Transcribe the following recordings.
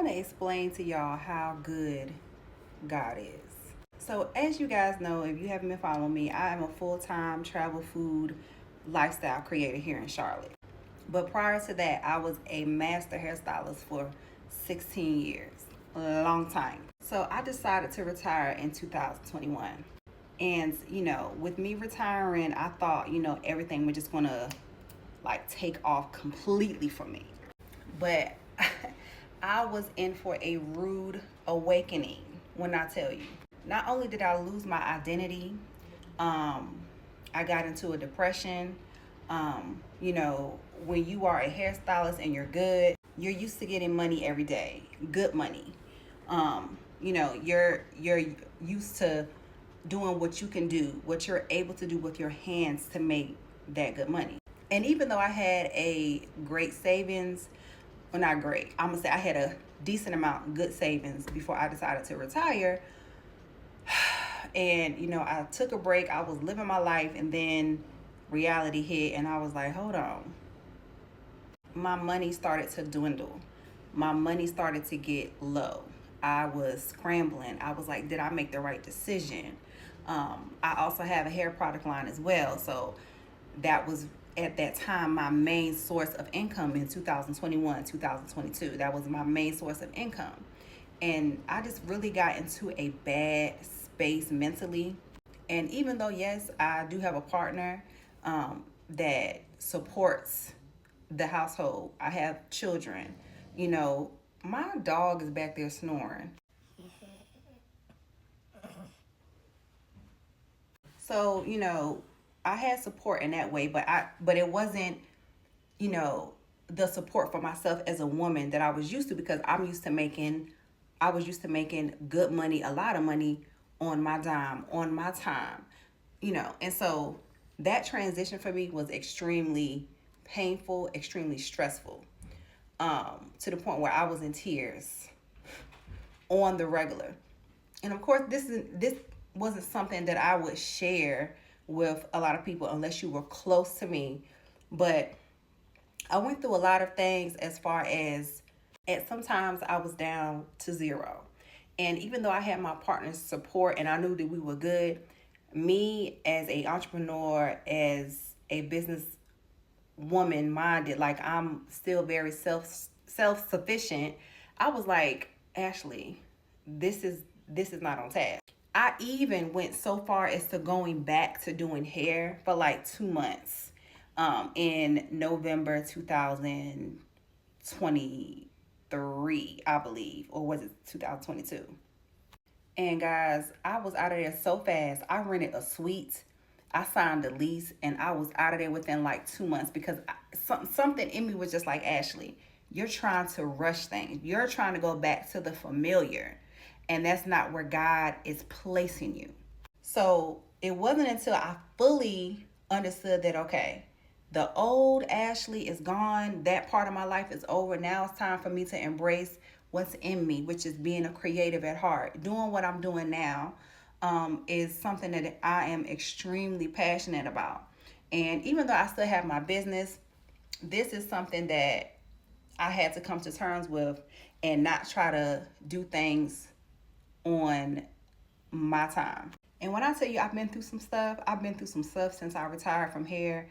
want to explain to y'all how good God is. So, as you guys know, if you haven't been following me, I am a full time travel food lifestyle creator here in Charlotte. But prior to that, I was a master hairstylist for 16 years, a long time. So, I decided to retire in 2021. And, with me retiring, I thought, everything was just going to like take off completely for me. But I was in for a rude awakening when I tell you. Not only did I lose my identity, um, I got into a depression. When you are a hairstylist and you're good, you're used to getting money every day, good money. You're used to doing what you can do, what you're able to do with your hands to make that good money. And even though I had a great savings, well, not great, I'm gonna say I had a decent amount of good savings before I decided to retire. And I took a break. I was living my life, and then reality hit, and I was like, hold on. My money started to dwindle. My money started to get low. I was scrambling. I was like, did I make the right decision? I also have a hair product line as well. So that was at that time my main source of income in 2021, 2022. That was my main source of income. And I just really got into a bad space mentally. And even though, yes, I do have a partner that supports the household, I have children, my dog is back there snoring. So, I had support in that way, but it wasn't, you know, the support for myself as a woman that I was used to, because I was used to making good money, a lot of money on my dime, on my time, and so that transition for me was extremely painful, extremely stressful, to the point where I was in tears on the regular. And of course, this wasn't something that I would share with a lot of people unless you were close to me. But I went through a lot of things, as far as at sometimes I was down to zero. And even though I had my partner's support and I knew that we were good, me as a entrepreneur, as a business woman minded, like I'm still very self sufficient, I was like, Ashley, this is not on task. I even went so far as to going back to doing hair for like 2 months, in November 2023, I believe, or was it 2022? And guys, I was out of there so fast. I rented a suite, I signed a lease, and I was out of there within like 2 months, because something in me was just like, Ashley, you're trying to rush things. You're trying to go back to the familiar. And that's not where God is placing you. So it wasn't until I fully understood that, okay, the old Ashley is gone. That part of my life is over. Now it's time for me to embrace what's in me, which is being a creative at heart. Doing what I'm doing now is something that I am extremely passionate about. And even though I still have my business, this is something that I had to come to terms with and not try to do things on my time. And when I tell you I've been through some stuff, I've been through some stuff since I retired from hair.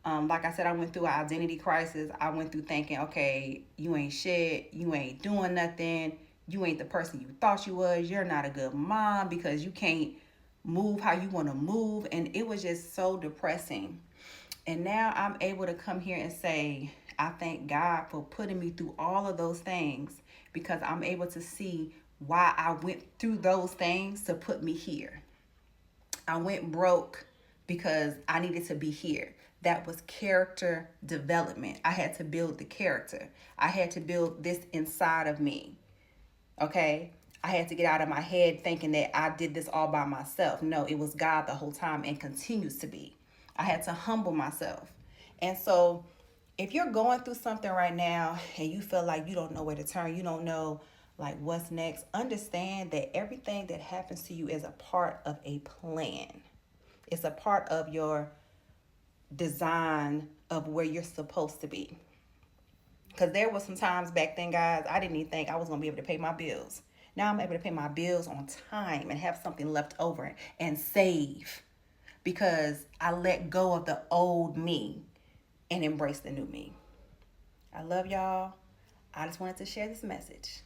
Like I said, I went through an identity crisis. I went through thinking, okay, you ain't shit, you ain't doing nothing, you ain't the person you thought you was, you're not a good mom because you can't move how you want to move. And it was just so depressing. And now I'm able to come here and say, I thank God for putting me through all of those things, because I'm able to see why I went through those things to put me here. I went broke because I needed to be here. That was character development. I had to build the character. I had to build this inside of me. Okay? I had to get out of my head thinking that I did this all by myself. No, it was God the whole time and continues to be. I had to humble myself. And so, if you're going through something right now and you feel like you don't know where to turn, you don't know like what's next, understand that everything that happens to you is a part of a plan. It's a part of your design of where you're supposed to be. Because there was some times back then, guys, I didn't even think I was going to be able to pay my bills. Now I'm able to pay my bills on time and have something left over and save because I let go of the old me and embrace the new me. I love y'all. I just wanted to share this message.